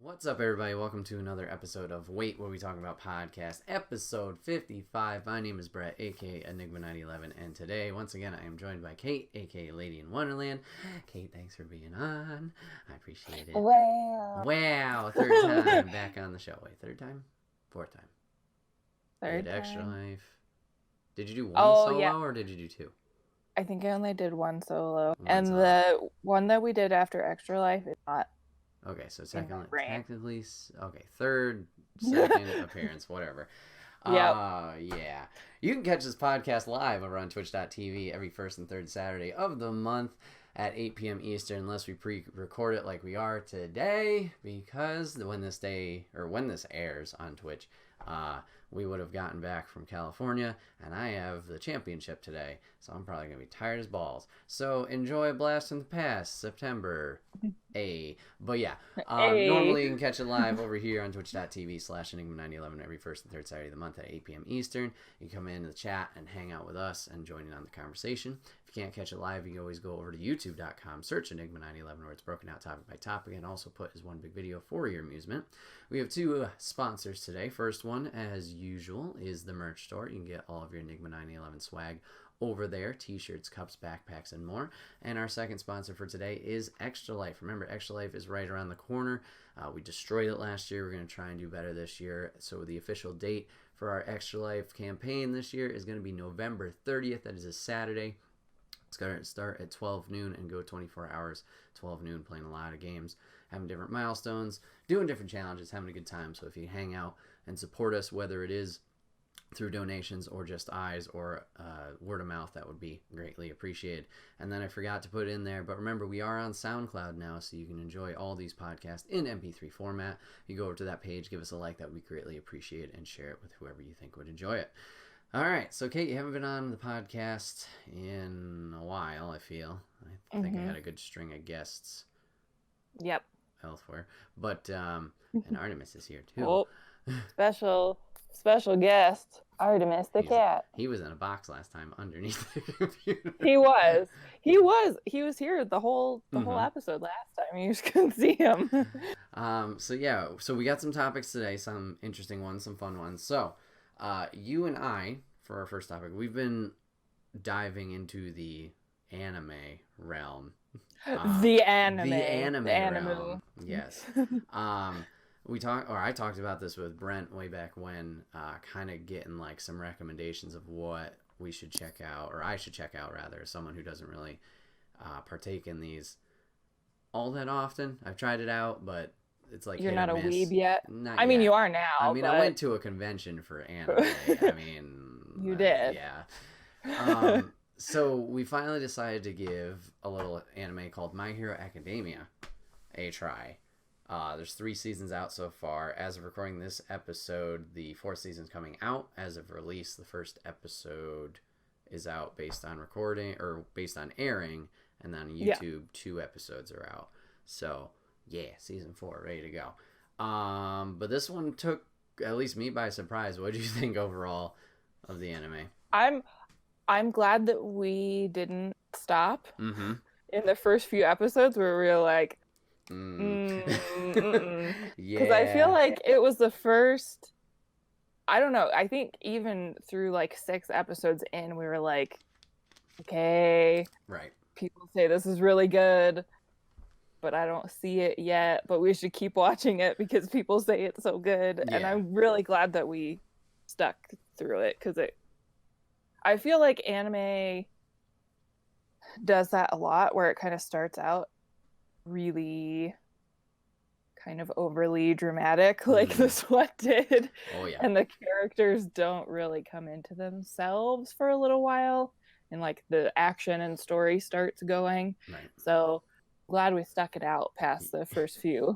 What's up, everybody? Welcome to another episode of Wait, What We Talking About podcast, episode 55. My name is Bret, aka Enigma911, and today, once again, I am joined by Kate, aka Lady in Wonderland. Kate, thanks for being on. I appreciate it. Wow, third time back on the show. Wait, third time? Fourth time. Third time. Extra Life. Did you do one solo or did you do two? I think I only did one solo. The one that we did after Extra Life is not. Okay, so technically, okay, third, second appearance, whatever. Yeah. You can catch this podcast live over on twitch.tv every first and third Saturday of the month at 8 p.m. Eastern, unless we pre-record it like we are today, because when this airs on Twitch, we would have gotten back from California, and I have the championship today, so I'm probably going to be tired as balls. So enjoy Blast from the Past, September A. But yeah, normally you can catch it live over here on twitch.tv/enigma911 every first and third Saturday of the month at 8 p.m. Eastern. You can come into the chat and hang out with us and join in on the conversation. If you can't catch it live, you can always go over to youtube.com, search Enigma911, where it's broken out topic by topic and also put as one big video for your amusement. We have two sponsors today. First one, as usual, is the merch store. You can get all of your Enigma 911 swag over there, t-shirts, cups, backpacks, and more. And our second sponsor for today is Extra Life. Remember, Extra Life is right around the corner. We destroyed it last year. We're going to try and do better this year. So the official date for our Extra Life campaign this year is going to be November 30th. That is a Saturday. It's going to start at 12 noon and go 24 hours, 12 noon, playing a lot of games, having different milestones, doing different challenges, having a good time. So if you hang out and support us, whether it is through donations or just eyes or word of mouth, that would be greatly appreciated. And then I forgot to put in there, but remember, we are on SoundCloud now, so you can enjoy all these podcasts in MP3 format. You go over to that page, give us a like, that would be greatly appreciated, and share it with whoever you think would enjoy it. All right, so Kate, you haven't been on the podcast in a while, I feel. I think I had a good string of guests. Yep. Elsewhere. But, and Artemis is here, too. Oh, special guest, Artemis the cat. He was in a box last time underneath the computer. He was here the whole episode last time. You just couldn't see him. So we got some topics today, some interesting ones, some fun ones. So, you and I, for our first topic, we've been diving into the anime realm. The anime realm. Yes. I talked about this with Brent way back when, kind of getting like some recommendations of what we should check out, or I should check out rather, as someone who doesn't really partake in these all that often. I've tried it out, but it's like you're not a weeb yet. I mean, you are now. I mean, I went to a convention for anime. I mean, you did. Yeah. So we finally decided to give a little anime called My Hero Academia a try. There's 3 seasons out so far. As of recording this episode, the 4th season's coming out. As of release, the first episode is out based on recording, or based on airing, and then on YouTube, 2 episodes are out. So, yeah, season 4, ready to go. But this one took at least me by surprise. What do you think overall of the anime? I'm glad that we didn't stop in the first few episodes where we were like, yeah. Because I feel like it was the first, I don't know, I think even through like 6 episodes in, we were like, okay, right, people say this is really good, but I don't see it yet, but we should keep watching it because people say it's so good. And I'm really glad that we stuck through it, because I feel like anime does that a lot, where it kind of starts out really kind of overly dramatic, like this one did. Oh yeah. And the characters don't really come into themselves for a little while, and like the action and story starts going. Right. So glad we stuck it out past the first few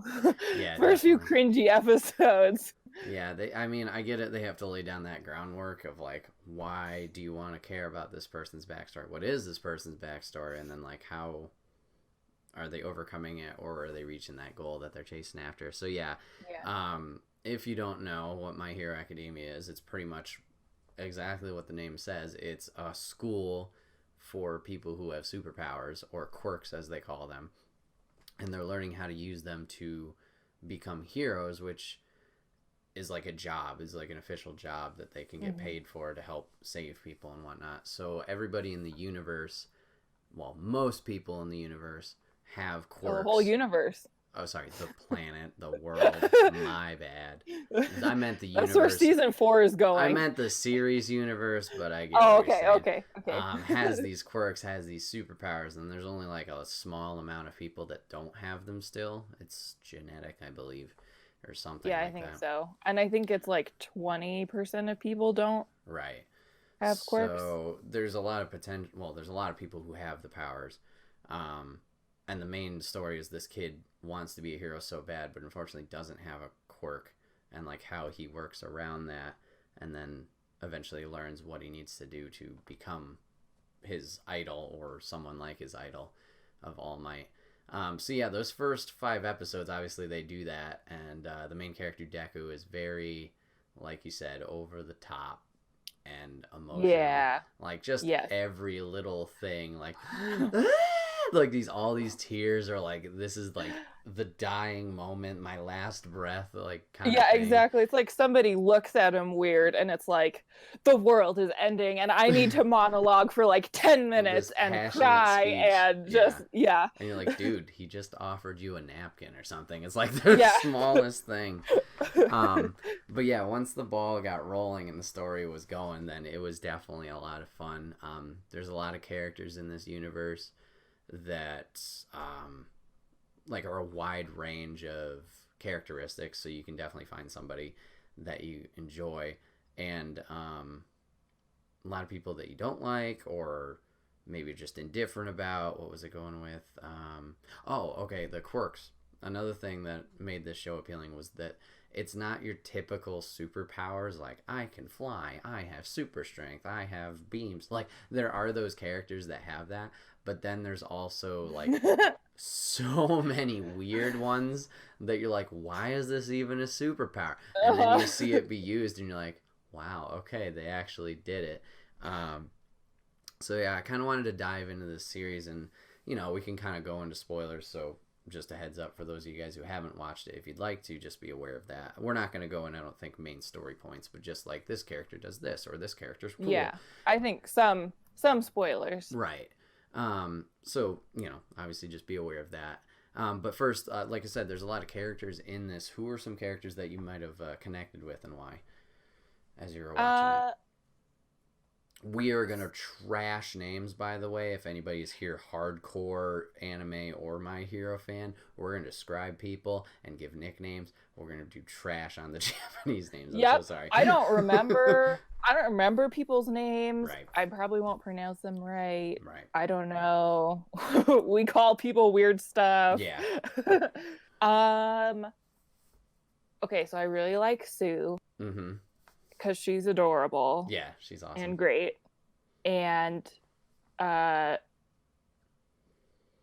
few cringy episodes. Yeah, I get it. They have to lay down that groundwork of like, why do you want to care about this person's backstory? What is this person's backstory? And then like, how are they overcoming it, or are they reaching that goal that they're chasing after? So if you don't know what My Hero Academia is, it's pretty much exactly what the name says. It's a school for people who have superpowers, or quirks as they call them, and they're learning how to use them to become heroes, which is like a job, is like an official job that they can get paid for to help save people and whatnot. So everybody in the universe, well, most people in the universe have quirks. The whole universe. Oh, sorry, the planet, the world. My bad. I meant the universe. That's where season 4 is going. I meant the series universe, but I get okay. Has these quirks, has these superpowers, and there's only like a small amount of people that don't have them still. It's genetic, I believe, or something. Yeah, like I think that. so. And I think it's like 20% of people don't have quirks. So there's a lot of potential. Well, there's a lot of people who have the powers. And the main story is this kid wants to be a hero so bad, but unfortunately doesn't have a quirk, and like how he works around that, and then eventually learns what he needs to do to become his idol, or someone like his idol of All Might. So yeah, those first 5 episodes, obviously they do that, and the main character Deku is very, like you said, over the top and emotional. Yeah. Like just every little thing, like like all these tears are like, this is like the dying moment, my last breath, like kind of thing. Exactly. It's like somebody looks at him weird and it's like, the world is ending and I need to monologue for like 10 minutes and cry speech. And just and you're like, dude, he just offered you a napkin or something. It's like the smallest thing. But yeah, once the ball got rolling and the story was going, then it was definitely a lot of fun. There's a lot of characters in this universe that like are a wide range of characteristics, so you can definitely find somebody that you enjoy, and a lot of people that you don't like, or maybe just indifferent about. What was it going with? The quirks. Another thing that made this show appealing was that it's not your typical superpowers like, I can fly, I have super strength, I have beams. Like, there are those characters that have that, but then there's also like so many weird ones that you're like, why is this even a superpower? And then you see it be used and you're like, wow, okay, they actually did it. So yeah, I kind of wanted to dive into this series, and we can kind of go into spoilers, so just a heads up for those of you guys who haven't watched it. If you'd like to, just be aware of that. We're not going to go in, I don't think, main story points, but just like, this character does this, or this character's cool. Yeah, I think some spoilers. Right. So, obviously just be aware of that. But first, like I said, there's a lot of characters in this. Who are some characters that you might have connected with, and why, as you were watching it? We are going to trash names, by the way. If anybody's here hardcore anime or My Hero fan, we're going to describe people and give nicknames. We're going to do trash on the Japanese names. I'm so sorry. I don't remember people's names. Right. I probably won't pronounce them right. Right. I don't know. We call people weird stuff. Yeah. Okay, so I really like Sue. Mm-hmm. Because she's adorable. Yeah, she's awesome. And great. And I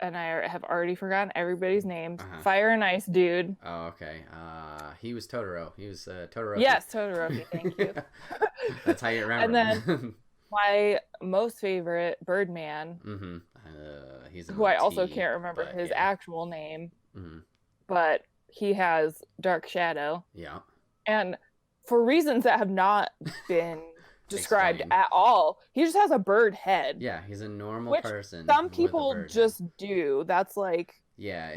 have already forgotten everybody's names. Fire and Ice dude. Oh, okay. He was Totoro. He was Totoro. Yes, Todoroki. Thank you. That's how you remember. And then my most favorite, Birdman. Mm-hmm. He's who I also can't remember his actual name. Mm-hmm. But he has Dark Shadow. Yeah. And for reasons that have not been described at all, he just has a bird head. Yeah, he's a normal person. Some people just do. That's like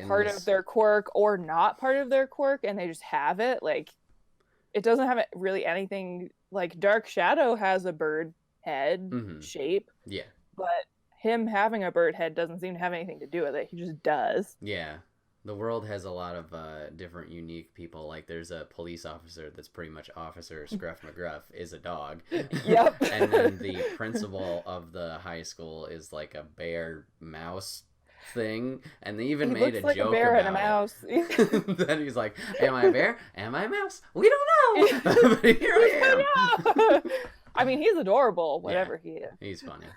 part of their quirk or not part of their quirk, and they just have it. Like, it doesn't have really anything. Like, Dark Shadow has a bird head shape. Yeah. But him having a bird head doesn't seem to have anything to do with it. He just does. Yeah. The world has a lot of different unique people. Like, there's a police officer that's pretty much Officer Scruff McGruff is a dog. Yep. And then the principal of the high school is like a bear mouse thing. And they even made a like joke a bear about and a mouse. Then he's like, am I a bear? Am I a mouse? We don't know. But here I am. I mean, he's adorable, whatever he is. He's funny.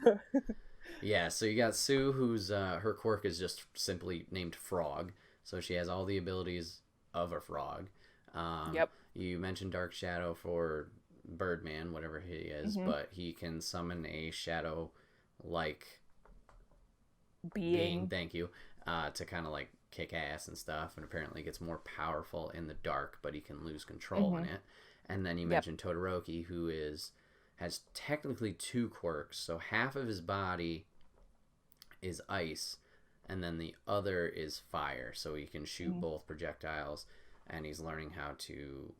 Yeah, so you got Sue, who's her quirk is just simply named Frog. So she has all the abilities of a frog. Yep. You mentioned Dark Shadow for Birdman, whatever he is, but he can summon a shadow-like being. Thank you. To kind of like kick ass and stuff, and apparently gets more powerful in the dark, but he can lose control in it. And then you mentioned Todoroki, who has technically 2 quirks. So half of his body is ice, and then the other is fire. So he can shoot both projectiles, and he's learning how to,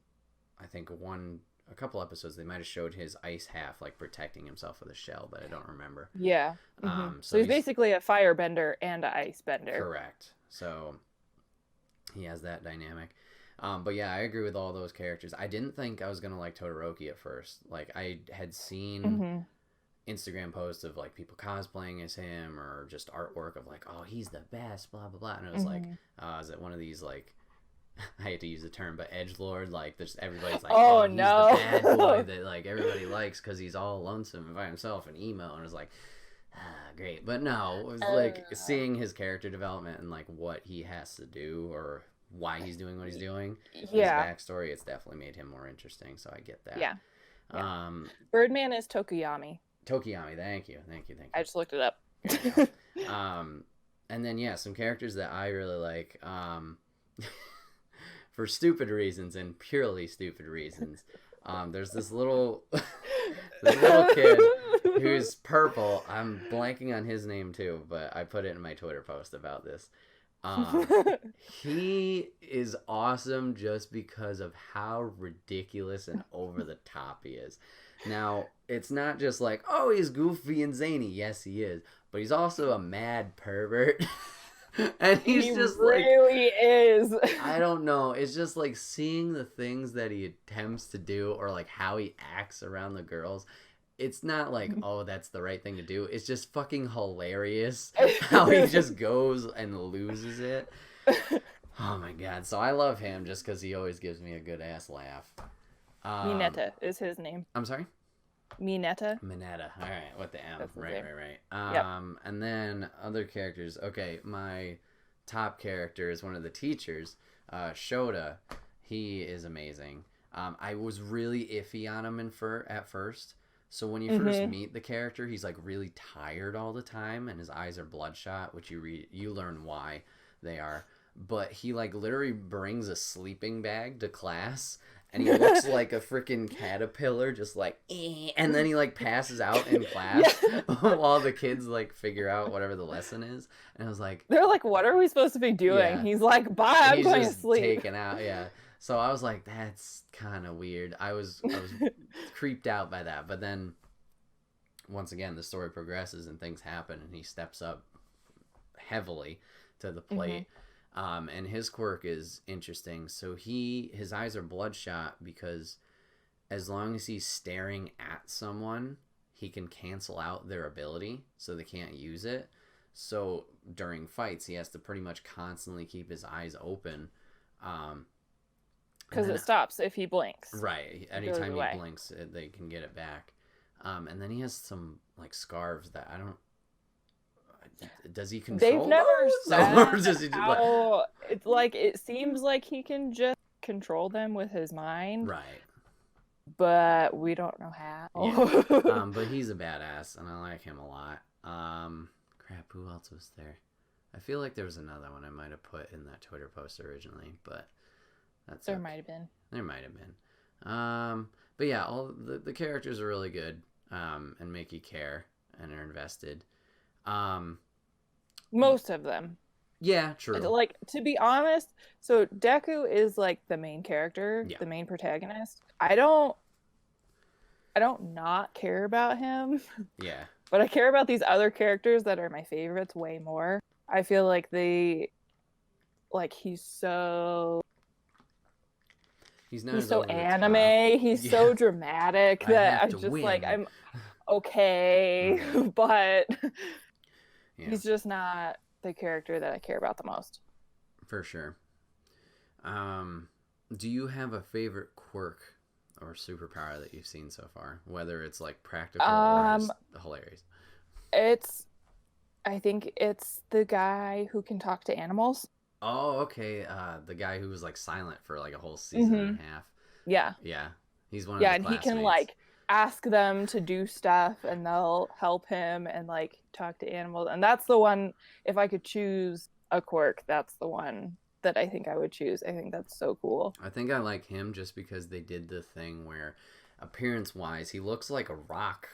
I think a couple episodes, they might have showed his ice half, like protecting himself with a shell, but I don't remember. Yeah. So he's basically a firebender and an ice bender. Correct. So he has that dynamic. But yeah, I agree with all those characters. I didn't think I was going to like Todoroki at first. Like, I had seen Instagram posts of, like, people cosplaying as him, or just artwork of, like, oh, he's the best, blah, blah, blah. And it was like, is it one of these, like, I hate to use the term, but edgelord, like, there's everybody's like, oh, he's the bad boy that, like, everybody likes because he's all lonesome by himself and emo. And it was like, great. But no, it was like seeing his character development and, like, what he has to do, or why he's doing what he's doing. His backstory, it's definitely made him more interesting, so I get that. Yeah. Birdman is Tokuyami. Thank you. I just looked it up. And then some characters that I really like, for stupid reasons and purely stupid reasons. There's this little kid who's purple. I'm blanking on his name too, but I put it in my Twitter post about this. He is awesome just because of how ridiculous and over the top he is. Now, it's not just like, oh, he's goofy and zany. Yes, he is. But he's also a mad pervert. And he just really is. I don't know. It's just like seeing the things that he attempts to do, or like how he acts around the girls. It's not like, oh, that's the right thing to do. It's just fucking hilarious how he just goes and loses it. Oh my god. So I love him just because he always gives me a good ass laugh. Mineta is his name. I'm sorry? Mineta. All right, with the M. That's Right. And then other characters. Okay, my top character is one of the teachers, Shota. He is amazing. I was really iffy on him at first. So when you first meet the character, he's like really tired all the time, and his eyes are bloodshot, which you learn why they are. But he like literally brings a sleeping bag to class, and he looks like a freaking caterpillar, just like, and then he like passes out in class while the kids like figure out whatever the lesson is. And I was like, they're like, what are we supposed to be doing? Yeah. He's like, bye, I'm going to sleep. Taken out, yeah. So I was like, that's kind of weird. I was creeped out by that. But then once again, the story progresses and things happen, and he steps up heavily to the plate. And his quirk is interesting. So his eyes are bloodshot because as long as he's staring at someone, he can cancel out their ability, so they can't use it. So during fights, he has to pretty much constantly keep his eyes open. Because it stops if he blinks. Right. Anytime he blinks, they can get it back. And then he has some like scarves that I don't. Does he control? They've never said how. It's like, it seems like he can just control them with his mind. Right. But we don't know how. Yeah. But he's a badass, and I like him a lot. Crap, who else was there? I feel like there was another one I might have put in that Twitter post originally, but there might have been. There might have been. But yeah, all the characters are really good, and make you care and are invested. Most of them. Yeah, true. Like, to be honest, so Deku is like the main character, the main protagonist. I don't not care about him. Yeah. But I care about these other characters that are my favorites way more. I feel like he's so anime. He's so dramatic that I'm just like, I'm okay, but he's just not the character that I care about the most. For sure. Do you have a favorite quirk or superpower that you've seen so far? Whether it's like practical or just hilarious. I think it's the guy who can talk to animals. Oh, okay. The guy who was like silent for like a whole season and a half. Yeah. Yeah. He's one of the classmates. And he can like ask them to do stuff and they'll help him and like talk to animals. And that's the one, if I could choose a quirk, that's the one that I think I would choose. I think that's so cool. I think I like him just because they did the thing where appearance-wise, he looks like a rock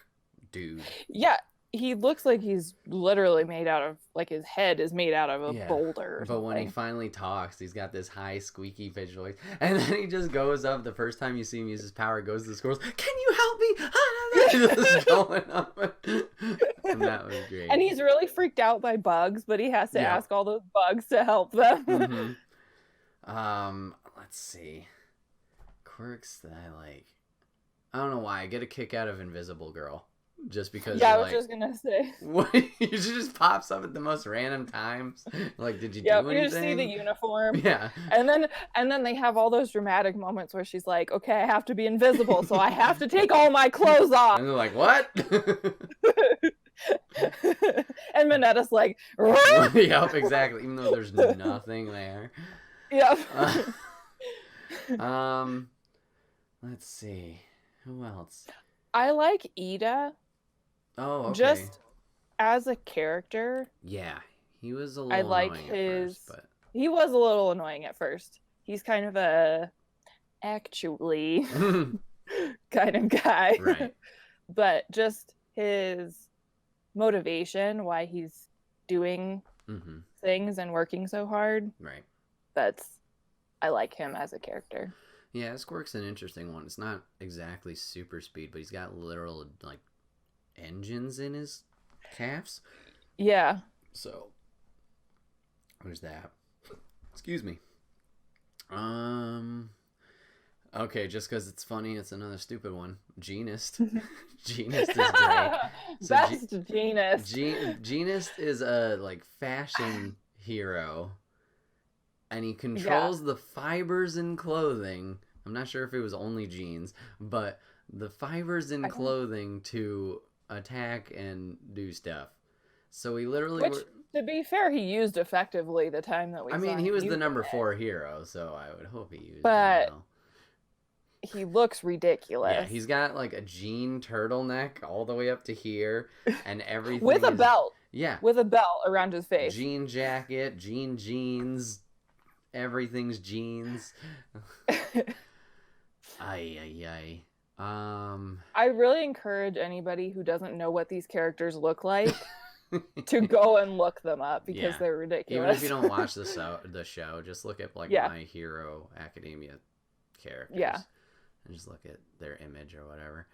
dude. Yeah, he looks like he's literally made out of, like his head is made out of a boulder or but when he finally talks, he's got this high squeaky pitch voice, and then he just goes up. The first time you see him use his power, goes to the squirrels, can you help me? Just going up. And that was great. And he's really freaked out by bugs, but he has to ask all those bugs to help them. Let's see, quirks that I like. I don't know why I get a kick out of Invisible Girl. Just because I was just gonna say. She just pops up at the most random times. Like, did you do anything? You just see the uniform. Yeah. And then they have all those dramatic moments where she's like, okay, I have to be invisible, so I have to take all my clothes off. And they're like, what? And Minetta's like, yep, exactly. Even though there's nothing there. Yep. Let's see. Who else? I like Ida. Oh, okay. Just as a character. Yeah, he was a little annoying at first, but... He was a little annoying at first. He's kind of a actually kind of guy. Right. But just his motivation, why he's doing things and working so hard. Right. I like him as a character. Yeah, Squirk's an interesting one. It's not exactly super speed, but he's got literal, like, engines in his calves. Yeah. So, there's that. Excuse me. Okay, just because it's funny, it's another stupid one. Genist. Genist is great. So Best Genist. Genist is a, like, fashion hero. And he controls the fibers in clothing. I'm not sure if it was only jeans, but the fibers in clothing to attack and do stuff. So he literally... Which, to be fair, he used effectively the time that we saw him. I mean, he was the number 4 hero, so I would hope he used it well. He looks ridiculous. Yeah, he's got like a jean turtleneck all the way up to here, and everything with a belt. Yeah. With a belt around his face. Jean jacket, jeans... Everything's jeans. Ay. I really encourage anybody who doesn't know what these characters look like to go and look them up because they're ridiculous. Even if you don't watch the show, just look at like My Hero Academia characters. Yeah. And just look at their image or whatever.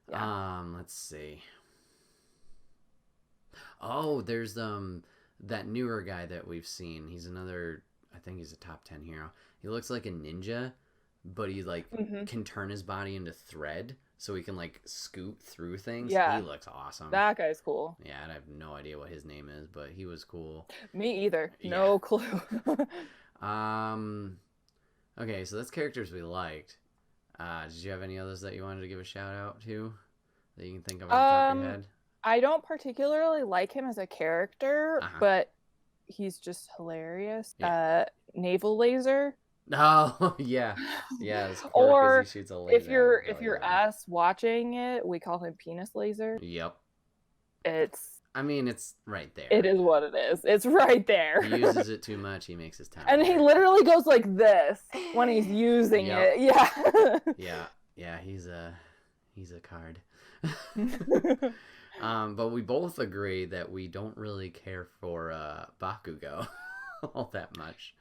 Yeah. Let's see. Oh, there's that newer guy that we've seen. He's another... I think he's a top 10 hero. He looks like a ninja, but he like can turn his body into thread so he can like scoot through things. Yeah. He looks awesome. That guy's cool. Yeah, and I have no idea what his name is, but he was cool. Me either. No clue. Okay, so that's characters we liked. Did you have any others that you wanted to give a shout out to that you can think of off the top of your head? I don't particularly like him as a character, but he's just hilarious. Yeah. Naval Laser. Oh yeah. Or he shoots a laser if you're us watching it, we call him Penis Laser. Yep. It's right there. It is what it is. It's right there. He uses it too much. He makes his time. And he literally goes like this when he's using it. Yeah. Yeah. He's a card. But we both agree that we don't really care for Bakugo all that much.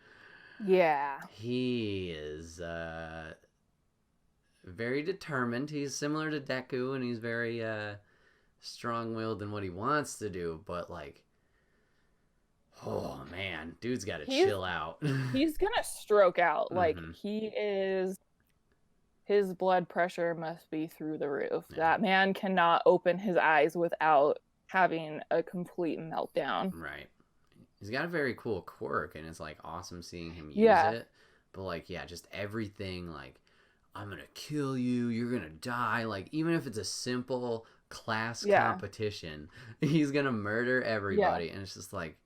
Yeah. He is very determined. He's similar to Deku, and he's very strong-willed in what he wants to do, but like, oh man, dude's got to chill out. He's gonna stroke out. Like, his blood pressure must be through the roof. Yeah. That man cannot open his eyes without having a complete meltdown. Right. He's got a very cool quirk, and it's like awesome seeing him use it. But like, just everything, like, I'm gonna kill you, you're gonna die. Like, even if it's a simple class competition, he's gonna murder everybody. And it's just like,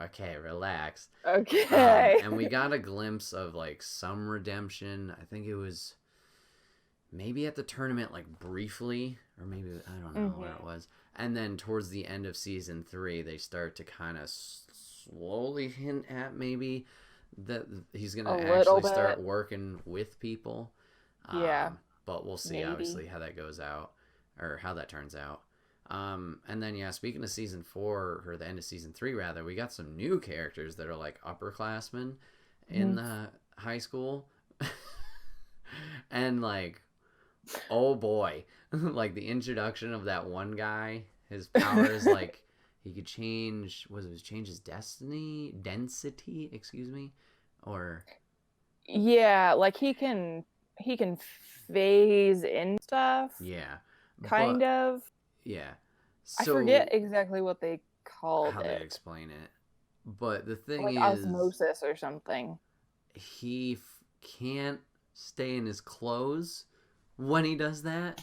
okay, relax. Okay. And we got a glimpse of like some redemption. I think it was maybe at the tournament, like briefly, or maybe I don't know where it was. And then towards the end of season 3, they start to kind of slowly hint at maybe that he's gonna actually start working with people. But we'll see, obviously, how that goes out, or how that turns out. And then, speaking of season 4, or the end of season 3, rather, we got some new characters that are like upperclassmen in the high school. And like, oh boy, like the introduction of that one guy, his power is like, he could change his density, excuse me, or like he can phase in stuff, kind of. So I forget exactly what they called how they explain it, but the thing like is osmosis or something. He can't stay in his clothes when he does that,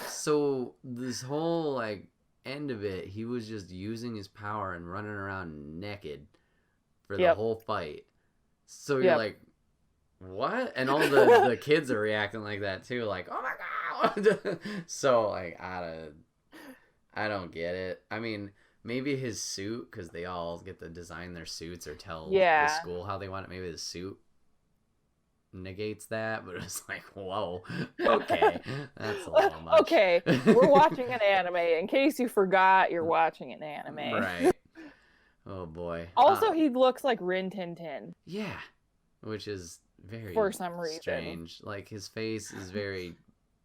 so this whole like end of it, he was just using his power and running around naked for the whole fight. So you're like, what? And all the kids are reacting like that too, like, oh my god. So like, I don't get it. I mean, maybe his suit, because they all get to design their suits or tell the school how they want it. Maybe the suit negates that, but it's like, whoa, okay, that's a little much. Okay, we're watching an anime. In case you forgot, you're watching an anime. Right. Oh boy. Also, he looks like Rin Tin Tin. Yeah, which is very for some reason strange. Like his face is very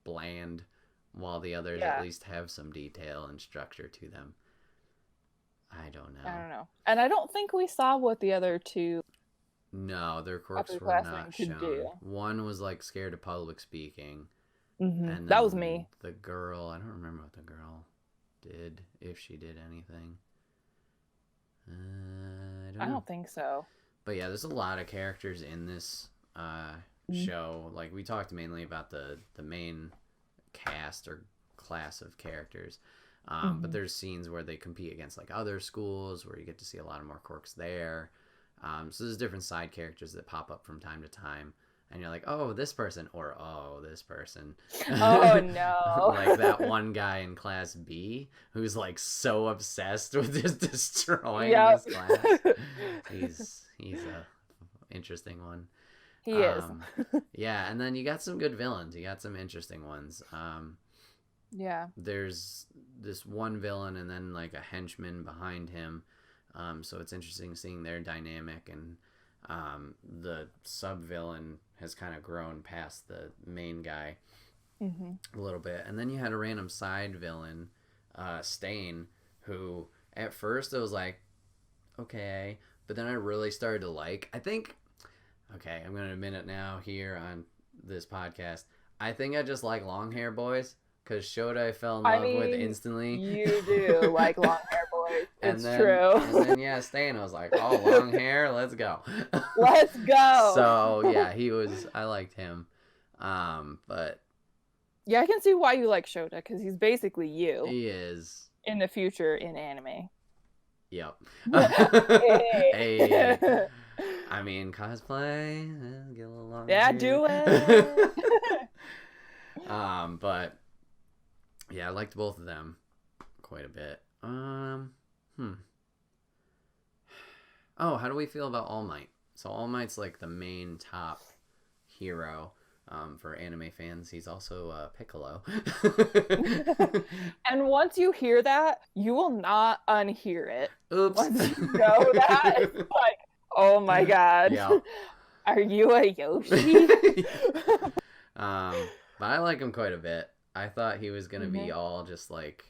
bland, while the others at least have some detail and structure to them. I don't know. And I don't think we saw what the other two. No, their quirks were not shown. One was like scared of public speaking. And that was me. The girl, I don't remember what the girl did, if she did anything. I don't think so. But yeah, there's a lot of characters in this show. Like, we talked mainly about the main cast or class of characters. But there's scenes where they compete against like other schools, where you get to see a lot of more quirks there. So there's different side characters that pop up from time to time, and you're like, oh, this person, or oh, this person. Oh no. Like that one guy in class B who's like so obsessed with just destroying this class. He's a interesting one. He is. Yeah, and then you got some good villains. You got some interesting ones. There's this one villain and then like a henchman behind him. So it's interesting seeing their dynamic, and the sub-villain has kind of grown past the main guy a little bit. And then you had a random side villain, Stain, who at first I was like, okay, but then I really started to like. I think, okay, I'm going to admit it now here on this podcast, I think I just like long hair boys. Because Shota I fell in love with instantly. You do like long hair boys. It's true. And then, Stan, I was like, oh, long hair, let's go. Let's go. So, yeah, I liked him. But. Yeah, I can see why you like Shota, because he's basically you. He is. In the future in anime. Yep. Hey. I mean, cosplay, get a little longer. Yeah, do it. But. Yeah, I liked both of them quite a bit. Oh, how do we feel about All Might? So All Might's like the main top hero for anime fans. He's also Piccolo. And once you hear that, you will not unhear it. Oops. Once you know that, it's like, oh my god. Yeah. Are you a Yoshi? But I like him quite a bit. I thought he was going to be all just like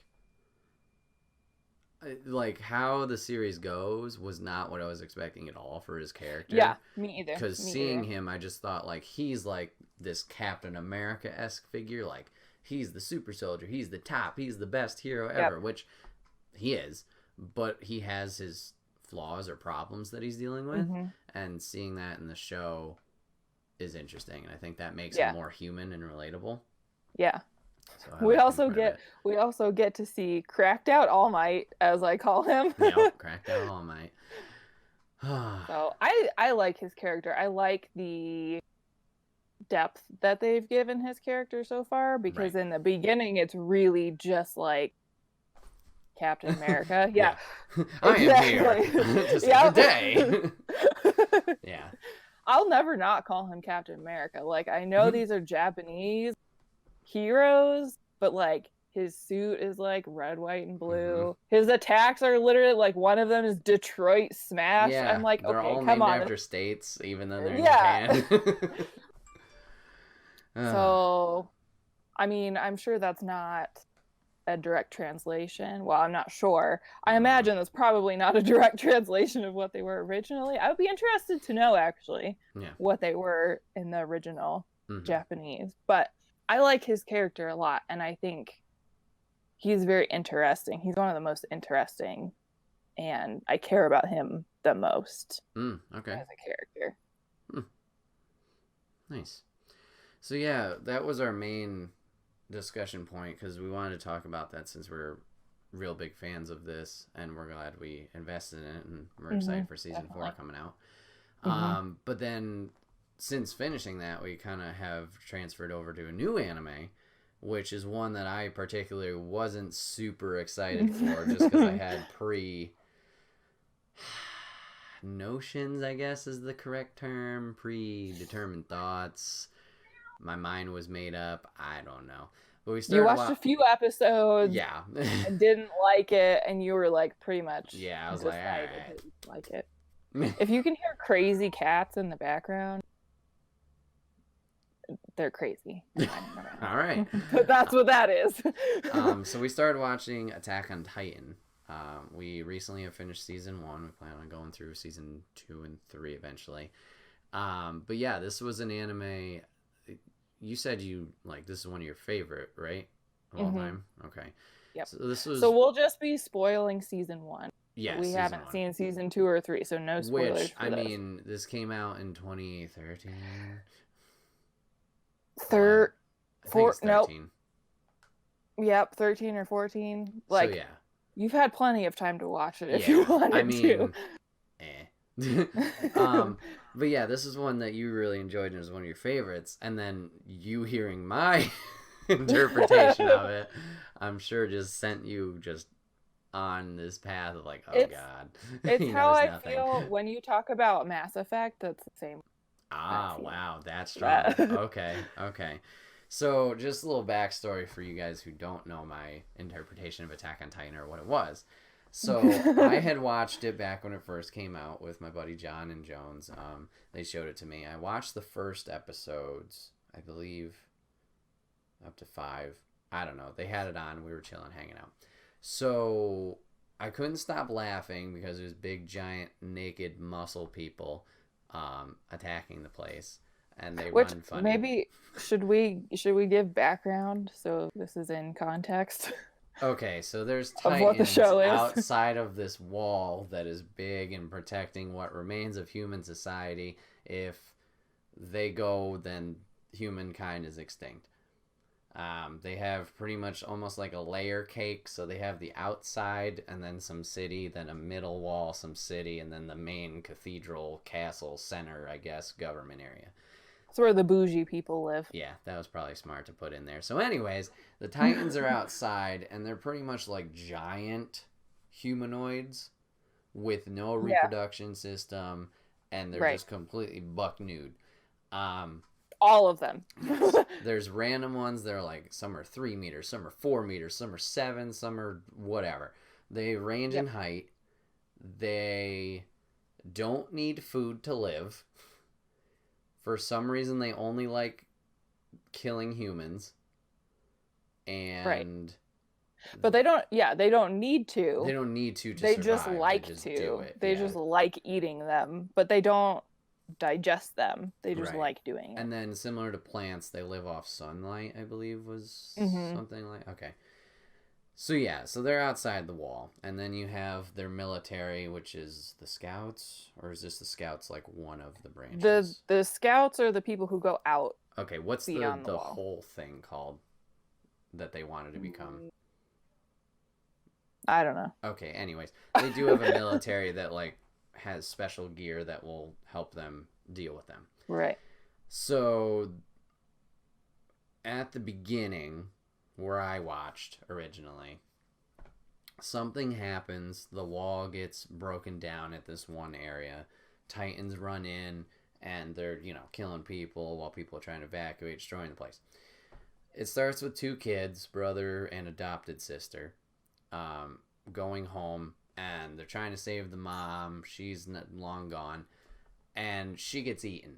how the series goes was not what I was expecting at all for his character. Yeah, me either. Because seeing him, I just thought like he's like this Captain America-esque figure. Like he's the super soldier. He's the top. He's the best hero ever, which he is. But he has his flaws or problems that he's dealing with. And seeing that in the show is interesting. And I think that makes him more human and relatable. Yeah. So we also get to see cracked out All Might, as I call him. Yep, cracked out All Might. So I like his character. I like the depth that they've given his character so far, because in the beginning it's really just like Captain America. Yeah. I am here to save the day. Yeah. I'll never not call him Captain America. Like, I know these are Japanese heroes, but like his suit is like red, white, and blue. His attacks are literally like, one of them is Detroit Smash. Yeah, I'm like, they're okay, all come named on. after states, even though they're in Japan. So, I mean, I'm sure that's not a direct translation. Well, I'm not sure. I imagine that's probably not a direct translation of what they were originally. I would be interested to know, actually, what they were in the original Japanese. But I like his character a lot, and I think he's very interesting. He's one of the most interesting, and I care about him the most as a character. Nice. So yeah, that was our main discussion point, because we wanted to talk about that since we're real big fans of this, and we're glad we invested in it, and we're excited for season 4 coming out. But then since finishing that, we kind of have transferred over to a new anime, which is one that I particularly wasn't super excited for, just because I had notions, I guess is the correct term, predetermined thoughts. My mind was made up. I don't know. But we started. You watched a few episodes. Yeah. And didn't like it, and you were like pretty much. Yeah, I was like, all right. Like it. If you can hear crazy cats in the background, they're crazy. All right. But that's what that is. So we started watching Attack on Titan. We recently have finished season 1. We plan on going through season 2 and 3 eventually. But yeah, this was an anime. You said this is one of your favorite, right? Of all time? Okay. Yep. So we'll just be spoiling season 1. Yeah. We haven't seen season 2 or 3, so no spoilers. Which, I mean, this came out in 2013. 13. Nope. Yep, 13 or 14. Like, so, yeah. You've had plenty of time to watch it if you wanted to. But yeah, this is one that you really enjoyed and was one of your favorites, and then you hearing my interpretation of it, I'm sure just sent you just on this path of like, oh god. It's how I feel when you talk about Mass Effect. That's the same. Wow, that's strong. Okay. So just a little backstory for you guys who don't know my interpretation of Attack on Titan or what it was. So I had watched it back when it first came out with my buddy John and Jones. They showed it to me. I watched the first episodes, I believe, up to 5. I don't know. They had it on. We were chilling, hanging out. So I couldn't stop laughing because it was big, giant, naked muscle people attacking the place, and they run funny. Maybe should we give background so this is in context? Okay, so there's Titans outside of this wall that is big and protecting what remains of human society. If they go, then humankind is extinct. They have pretty much almost like a layer cake, so they have the outside and then some city, then a middle wall, some city, and then the main cathedral, castle, center, I guess, government area. That's where the bougie people live. Yeah, that was probably smart to put in there. So anyways, the Titans are outside, and they're pretty much like giant humanoids with no reproduction system, and they're just completely buck nude. All of them. There's random ones that are like, some are 3 meters, some are 4 meters, some are 7, some are whatever. They range in height. They don't need food to live. For some reason, they only like killing humans. And... But they don't, they don't need to. They don't need to They survive. just like they just to. do it. They just like eating them, but they don't digest them. They just like doing it. And then similar to plants, they live off sunlight, I believe was something like... Okay. So yeah, so they're outside the wall. And then you have their military, which is the scouts? Or is this the scouts like one of the branches? The scouts are the people who go out. Okay, what's the whole thing called that they wanted to become? I don't know. Okay, anyways. They do have a military that like has special gear that will help them deal with them. Right. So at the beginning, where I watched originally, something happens. The wall gets broken down at this one area. Titans run in, and they're, killing people while people are trying to evacuate, destroying the place. It starts with two kids, brother and adopted sister, going home, and they're trying to save the mom. She's long gone, and she gets eaten.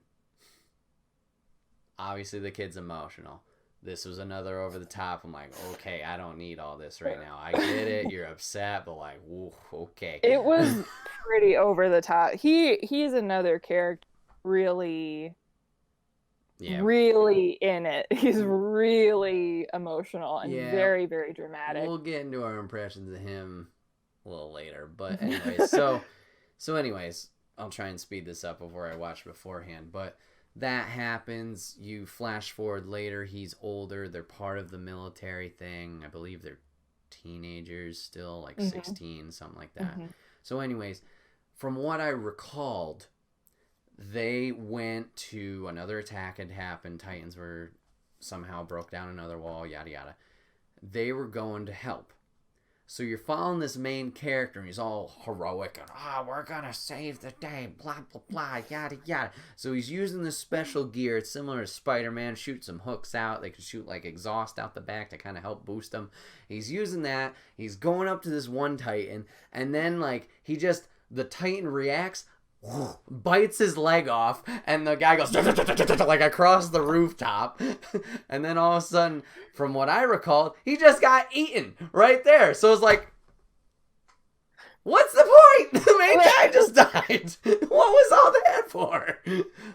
Obviously, the kid's emotional. This was another over the top. I'm like, okay, I don't need all this right now. I get it. You're upset, but like, woo, okay. It was pretty over the top. He's another character really in it. He's really emotional and very, very dramatic. We'll get into our impressions of him a little later. But anyways, so anyways, I'll try and speed this up before I watch beforehand. But that happens. You flash forward later. He's older. They're part of the military thing. I believe they're teenagers still, like 16, something like that. So anyways, from what I recalled, they went to another attack had happened. Titans were somehow broke down another wall, yada yada. They were going to help. So you're following this main character, and he's all heroic, and we're gonna save the day, blah blah blah, yada yada. So he's using this special gear. It's similar to Spider-Man. Shoot some hooks out. They can shoot like exhaust out the back to kind of help boost them. He's using that. He's going up to this one Titan, and then like the Titan reacts, bites his leg off, and the guy goes like across the rooftop, and then all of a sudden, from what I recall, he just got eaten right there. So it's like, what's the point? The main guy just died. What was all that for?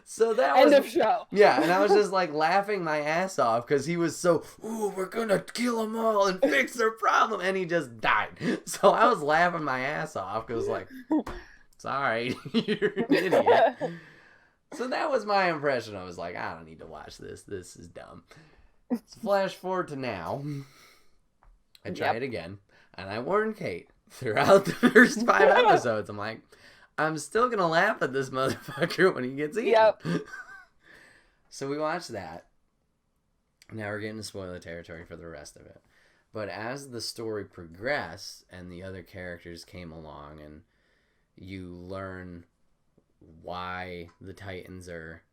So that was end of show. Yeah, and I was just like laughing my ass off because he was so, we're gonna kill them all and fix their problem, and he just died. So I was laughing my ass off because like, sorry, you're an idiot. So that was my impression. I was like, I don't need to watch this. This is dumb. Let's flash forward to now. I try it again. And I warned Kate throughout the first 5 episodes. I'm like, I'm still going to laugh at this motherfucker when he gets eaten. Yep. So we watched that. Now we're getting to spoiler territory for the rest of it. But as the story progressed and the other characters came along and you learn why the Titans are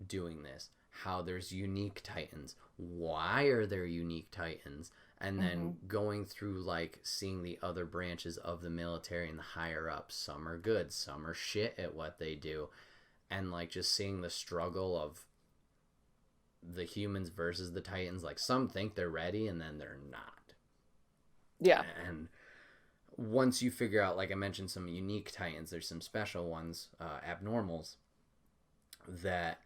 doing this, how there's unique Titans, why are there unique Titans, and then going through like seeing the other branches of the military and the higher ups. Some are good, some are shit at what they do, and like just seeing the struggle of the humans versus the Titans. Like some think they're ready and then they're not. Yeah. And once you figure out, like I mentioned, some unique Titans, there's some special ones, abnormals, that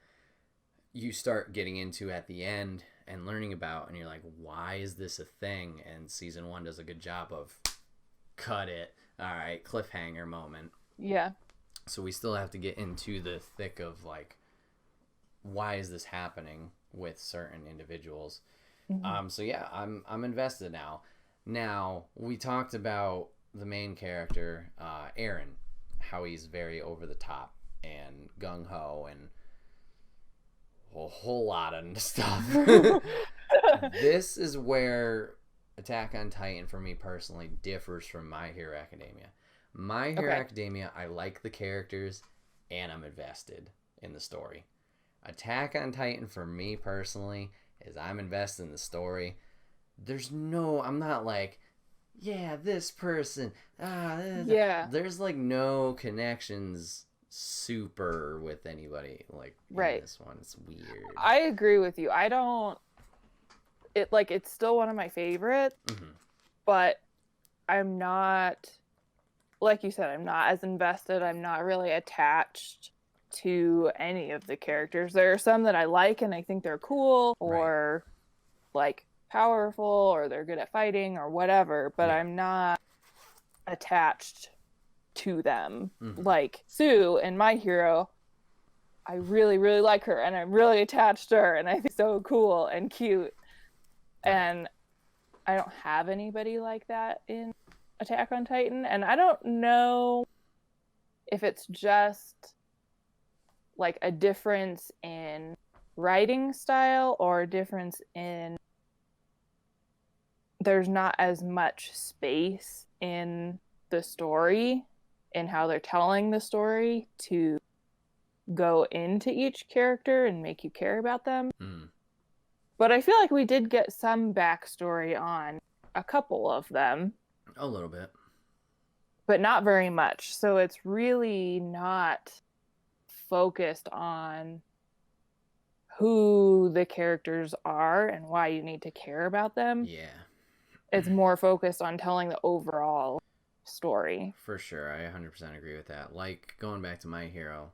you start getting into at the end and learning about, and you're like, why is this a thing? And season 1 does a good job of cut it, all right, cliffhanger moment. Yeah. So we still have to get into the thick of like, why is this happening with certain individuals? So yeah, I'm invested now. Now, we talked about the main character, Aaron, how he's very over the top and gung-ho and a whole lot of stuff. This is where Attack on Titan, for me personally, differs from My Hero Academia. My Hero Academia, I like the characters and I'm invested in the story. Attack on Titan, for me personally, is I'm invested in the story. I'm not like, yeah, this person, there's like no connections super with anybody like in this one. It's weird. I agree with you. It's still one of my favorites, but I'm not, like you said, I'm not as invested. I'm not really attached to any of the characters. There are some that I like and I think they're cool or like powerful or they're good at fighting or whatever, but I'm not attached to them. Like Sue in My Hero, I really, really like her and I'm really attached to her and I think so cool and cute. And I don't have anybody like that in Attack on Titan, and I don't know if it's just like a difference in writing style or a difference in there's not as much space in the story and how they're telling the story to go into each character and make you care about them. But I feel like we did get some backstory on a couple of them. A little bit. But not very much. So it's really not focused on who the characters are and why you need to care about them. Yeah. It's more focused on telling the overall story. For sure. I 100% agree with that. Like, going back to My Hero,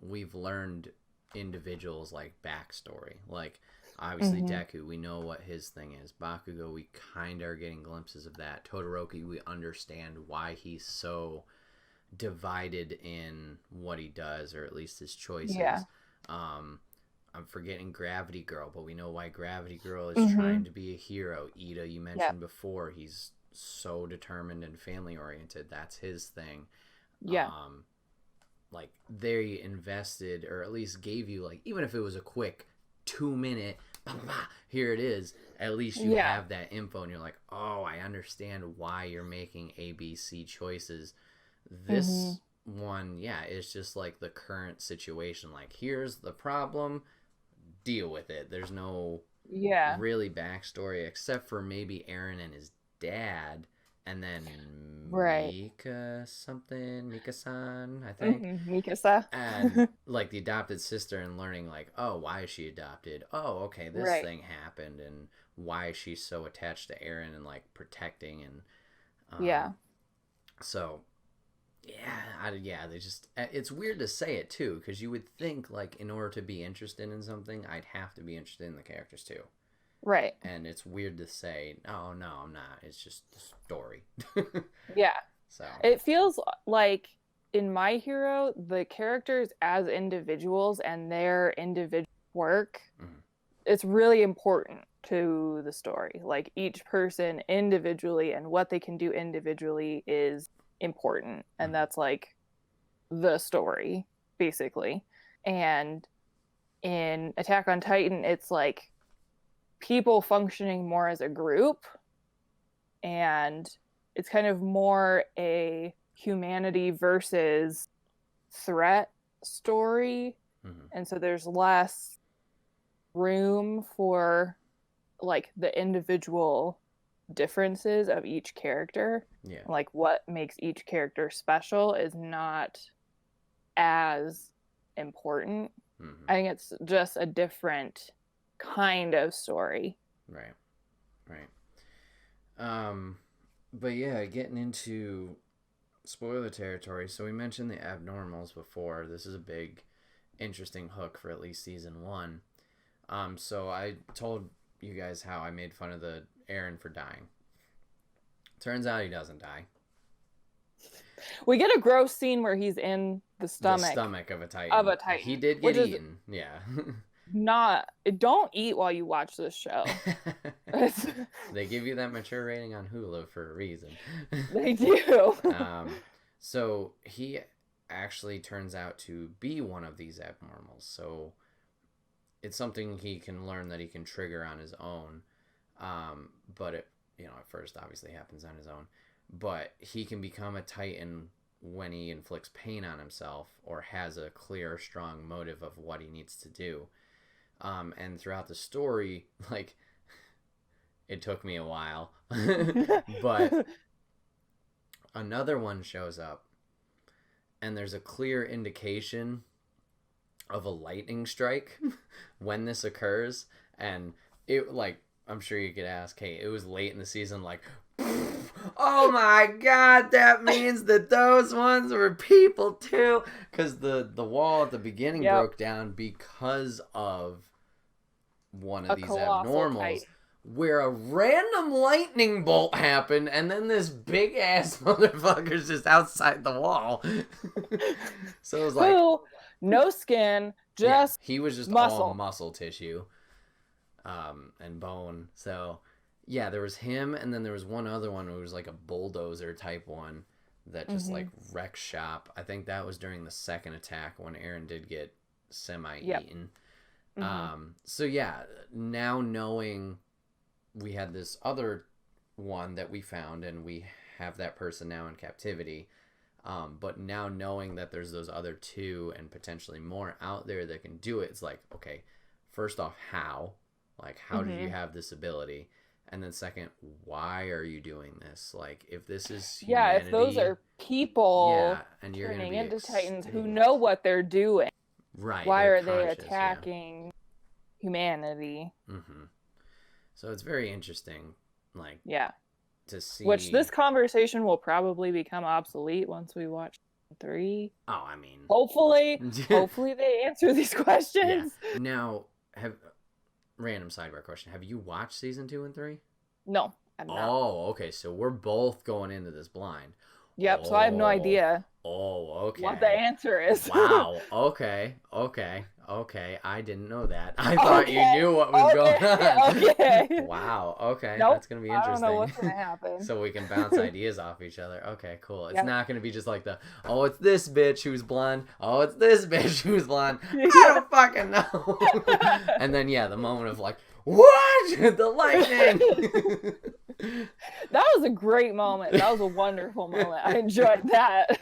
we've learned individuals, like, backstory. Like, obviously, Deku, we know what his thing is. Bakugo, we kind of are getting glimpses of that. Todoroki, we understand why he's so divided in what he does, or at least his choices. Yeah. I'm forgetting Gravity Girl, but we know why Gravity Girl is trying to be a hero. Ida, you mentioned before, he's so determined and family-oriented. That's his thing. Yeah. Like, they invested, or at least gave you, like, even if it was a quick 2-minute, here it is, at least you have that info, and you're like, oh, I understand why you're making ABC choices. This one, it's just like the current situation. Like, here's the problem, deal with it. There's no really backstory, except for maybe Eren and his dad, and then Mika-san, I think. Mika-san. And, like, the adopted sister, and learning, like, oh, why is she adopted? Oh, okay, this thing happened, and why is she so attached to Eren and, like, protecting, and... So, they just... It's weird to say it, too, because you would think, like, in order to be interested in something, I'd have to be interested in the characters, too. Right. And it's weird to say, oh, no, I'm not. It's just the story. Yeah. So it feels like in My Hero, the characters as individuals and their individual work, it's really important to the story. Like, each person individually and what they can do individually is important. And that's, like, the story, basically. And in Attack on Titan, it's, like, people functioning more as a group, and it's kind of more a humanity versus threat story. And so there's less room for, like, the individual differences of each character. Like, what makes each character special is not as important. I think it's just a different kind of story. Right. But yeah, getting into spoiler territory. So we mentioned the abnormals before. This is a big, interesting hook for at least season 1. So I told you guys how I made fun of the Eren for dying. Turns out he doesn't die. We get a gross scene where he's in the stomach of a Titan. He did get eaten. Don't eat while you watch this show. They give you that mature rating on Hulu for a reason. They do. So he actually turns out to be one of these abnormals. So it's something he can learn that he can trigger on his own. But it, at first obviously happens on his own. But he can become a Titan when he inflicts pain on himself or has a clear, strong motive of what he needs to do. And throughout the story, like, it took me a while, but another one shows up, and there's a clear indication of a lightning strike when this occurs, and it, like, I'm sure you could ask, hey, it was late in the season, like, oh my god, that means that those ones were people too, because the wall at the beginning broke down because of one of these abnormals, where a random lightning bolt happened, and then this big ass motherfucker's just outside the wall. So it was like, no skin, just he was just muscle. All muscle tissue, and bone. So yeah, there was him, and then there was one other one who was like a bulldozer type one that just like wrecked shop. I think that was during the second attack when Eren did get semi-eaten. So yeah, now knowing we had this other one that we found and we have that person now in captivity, but now knowing that there's those other two and potentially more out there that can do it, it's like, okay, first off, how did you have this ability? And then second, why are you doing this? Like, if this is humanity, if those are people and you're turning gonna be into Titans who know what they're doing, right? Why are they attacking humanity? So it's very interesting, like, to see. Which this conversation will probably become obsolete once we watch 3. Oh, I mean, hopefully they answer these questions. Yeah. Now, random sidebar question: have you watched season 2 and 3? No, I'm not. Oh, okay. So we're both going into this blind. Yep. So I have no idea. Oh, okay. What the answer is? Wow. Okay. I didn't know that. I thought you knew what was going on. Okay. Wow. Okay. Nope. That's gonna be interesting. I don't know what's gonna happen. So we can bounce ideas off each other. Okay, cool. It's not gonna be just like it's this bitch who's blonde. Oh, it's this bitch who's blonde. I don't fucking know. And then the moment of like, what? The lightning. That was a great moment. That was a wonderful moment. I enjoyed that.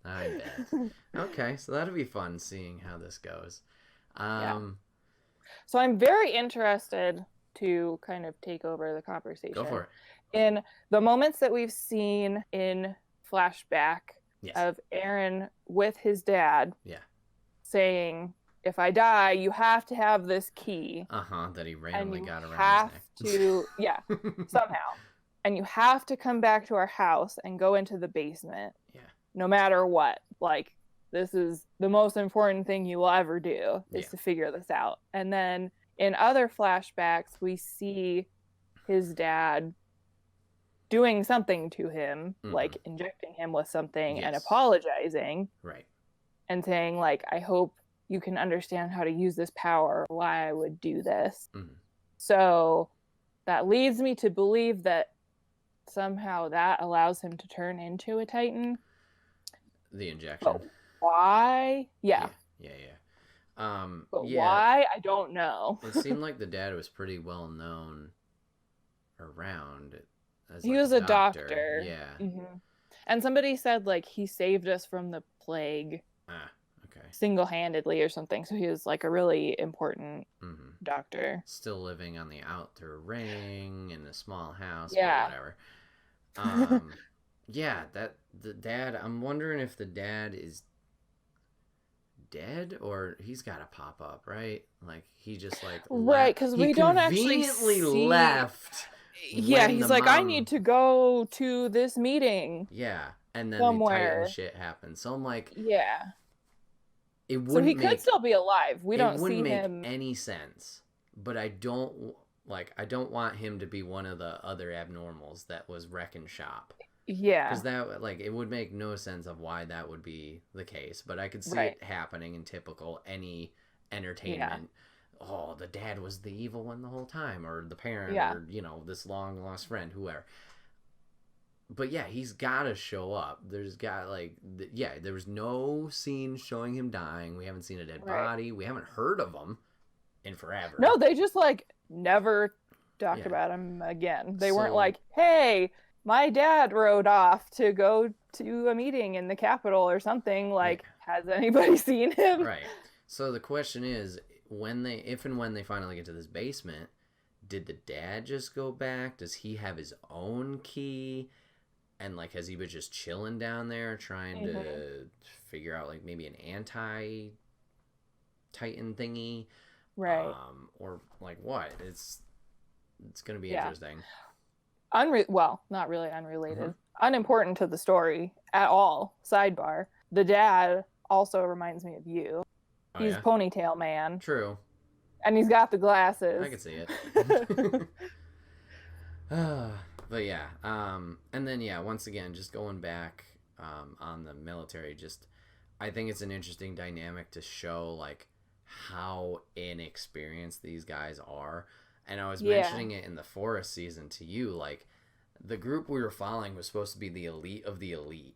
I bet. Okay, so that'll be fun seeing how this goes. So I'm very interested to kind of take over the conversation. Go for it. In the moments that we've seen in flashback of Aaron with his dad saying, if I die, you have to have this key. That he randomly got around have his neck. to, somehow. And you have to come back to our house and go into the basement. Yeah. No matter what. Like, this is the most important thing you will ever do, is to figure this out. And then in other flashbacks, we see his dad doing something to him, like injecting him with something and apologizing. Right. And saying, like, I hope you can understand how to use this power, why I would do this. So that leads me to believe that somehow that allows him to turn into a Titan. The injection. But why? Yeah. But why? I don't know. It seemed like the dad was pretty well known around. He was a doctor. Yeah. And somebody said, like, he saved us from the plague. Single-handedly or something. So he was like a really important doctor. Still living on the outer ring in a small house, but whatever. That the dad, I'm wondering if the dad is dead or he's got to pop up, right? Like he just like right, because we don't actually see... left. Yeah, he's like, I need to go to this meeting. Yeah, and then somewhere. The Titan shit happens. So I'm like, it wouldn't. So he could still be alive. We don't see him. It wouldn't make any sense. But I don't want him to be one of the other abnormals that was wrecking shop. Yeah. Because that, like, it would make no sense of why that would be the case. But I could see it happening in typical any entertainment. Yeah. Oh, the dad was the evil one the whole time, or the parent, or this long lost friend, whoever. But yeah, he's got to show up. There's got there was no scene showing him dying. We haven't seen a dead body. We haven't heard of him in forever. No, they just never talked about him again. They weren't like, hey, my dad rode off to go to a meeting in the Capitol or something. Like, has anybody seen him? Right. So the question is, if and when they finally get to this basement, did the dad just go back? Does he have his own key? And, has he been just chilling down there trying to figure out, maybe an anti-Titan thingy? Right. Or, what? It's going to be interesting. Well, not really unrelated. Unimportant to the story at all. Sidebar. The dad also reminds me of you. Oh, he's Ponytail Man. True. And he's got the glasses. I can see it. But yeah, and then once again, just going back on the military, I think it's an interesting dynamic to show how inexperienced these guys are. And I was mentioning it in the Forest season to you, the group we were following was supposed to be the elite of the elite,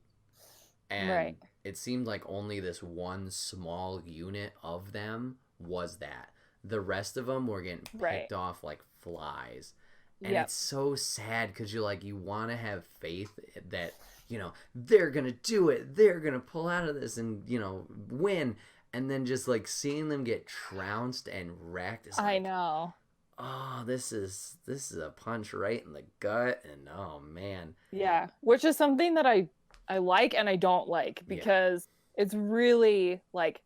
and it seemed like only this one small unit of them was that. The rest of them were getting picked off like flies. And it's so sad because you're like, you want to have faith that, you know, they're going to do it. They're going to pull out of this and, you know, win. And then just like seeing them get trounced and wrecked. Is like, I know. Oh, this is a punch right in the gut. And oh, man. Yeah. Which is something that I like and I don't like because it's really like,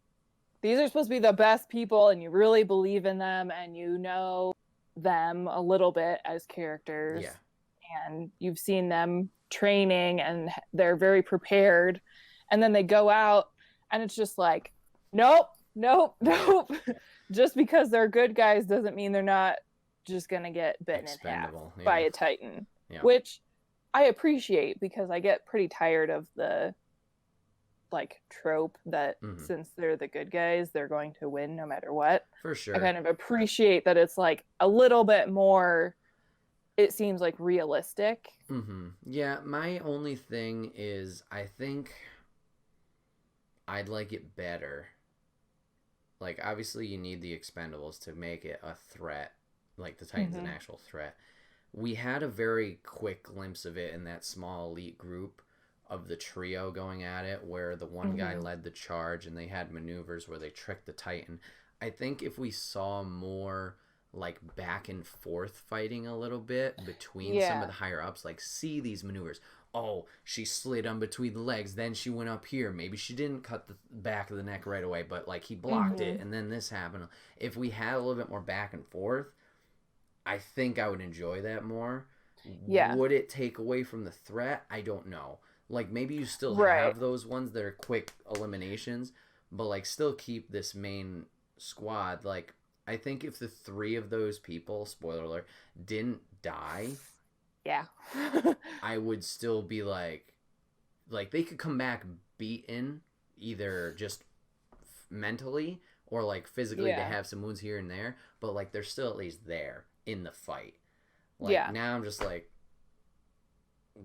these are supposed to be the best people and you really believe in them and you know them a little bit as characters. Yeah. And you've seen them training and they're very prepared. And then they go out and it's just like, nope. Just because they're good guys doesn't mean they're not just going to get bitten in half by a Titan. Yeah. Which I appreciate because I get pretty tired of the like trope that since they're the good guys, they're going to win no matter what. For sure. I kind of appreciate that it's like a little bit more, it seems like realistic. Yeah, my only thing is I think I'd like it better. Like, obviously you need the Expendables to make it a threat, like the Titans an actual threat. We had a very quick glimpse of it in that small elite group of the trio going at it, where the one guy led the charge and they had maneuvers where they tricked the Titan. I think if we saw more like back and forth fighting a little bit between some of the higher ups, like see these maneuvers. Oh, she slid on between the legs, then she went up here. Maybe she didn't cut the back of the neck right away, but like he blocked it and then this happened. If we had a little bit more back and forth, I think I would enjoy that more. Yeah. Would it take away from the threat? I don't know. Like, maybe you still have those ones that are quick eliminations, but, like, still keep this main squad. Like, I think if the 3 of those people, spoiler alert, didn't die, I would still be like, they could come back beaten, either just mentally or, like, physically they have some wounds here and there, but, like, they're still at least there in the fight. Like, now I'm just like,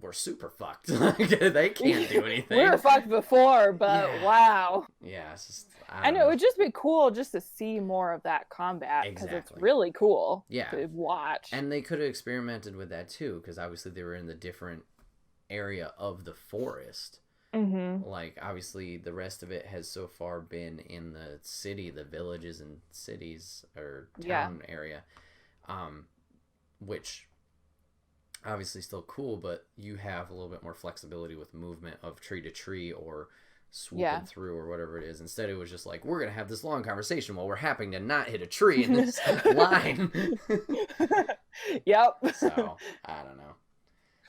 we're super fucked. They can't do anything. We were fucked before, but wow. Yeah, it's just, and it would just be cool just to see more of that combat because it's really cool to watch. And they could have experimented with that too, because obviously they were in the different area of the forest. Like, obviously the rest of it has so far been in the city, the villages and cities or town area, which obviously still cool, but you have a little bit more flexibility with movement of tree to tree or swooping through or whatever it is. Instead, it was just like, we're going to have this long conversation while we're happening to not hit a tree in this line. So, I don't know.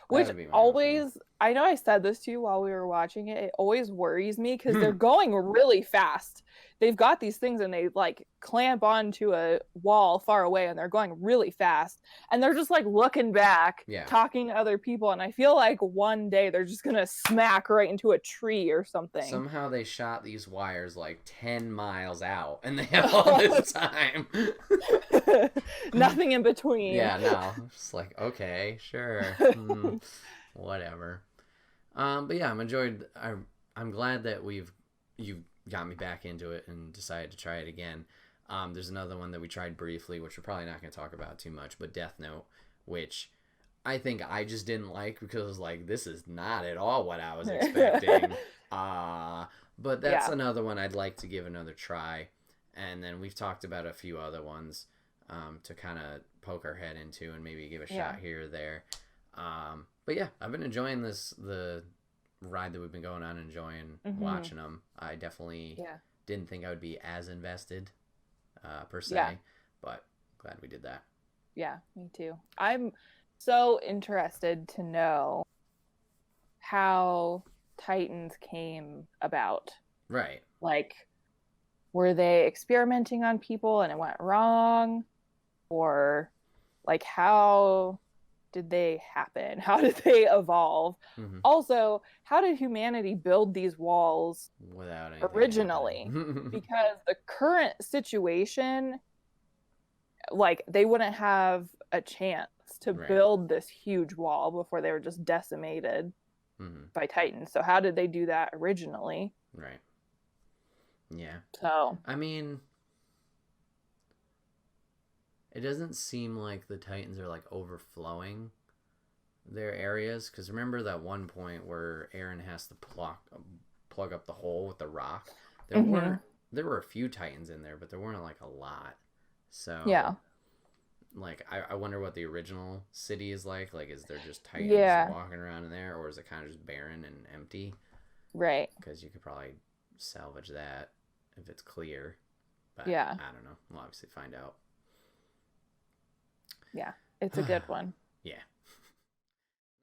Which always, I know I said this to you while we were watching it, it always worries me because they're going really fast. They've got these things and they like clamp onto a wall far away and they're going really fast. And they're just like looking back, talking to other people. And I feel like one day they're just going to smack right into a tree or something. Somehow they shot these wires like 10 miles out and they have all this time. Nothing in between. Yeah, no. Just like, okay, sure. Whatever. But yeah, I'm glad that you've got me back into it and decided to try it again. There's another one that we tried briefly, which we're probably not going to talk about too much, but Death Note, which I think I just didn't like because like this is not at all what I was expecting. But that's another one I'd like to give another try. And then we've talked about a few other ones to kind of poke our head into and maybe give a shot here or there. But yeah, I've been enjoying the ride that we've been going on, enjoying watching them. I definitely didn't think I would be as invested per se, but glad we did that. Yeah, me too. I'm so interested to know how Titans came about. Right. Like, were they experimenting on people and it went wrong? Or like, how did they happen? How did they evolve? Also, how did humanity build these walls without originally? Because the current situation, like, they wouldn't have a chance to build this huge wall before they were just decimated by Titans. So how did they do that originally? Right. Yeah. So, I mean, it doesn't seem like the Titans are like overflowing their areas, because remember that one point where Aaron has to plug up the hole with the rock. There were a few Titans in there, but there weren't like a lot. So yeah, like I wonder what the original city is like. Like, is there just Titans walking around in there, or is it kind of just barren and empty? Right. Because you could probably salvage that if it's clear. But yeah, I don't know. We'll obviously find out. Yeah, it's a good one. Yeah.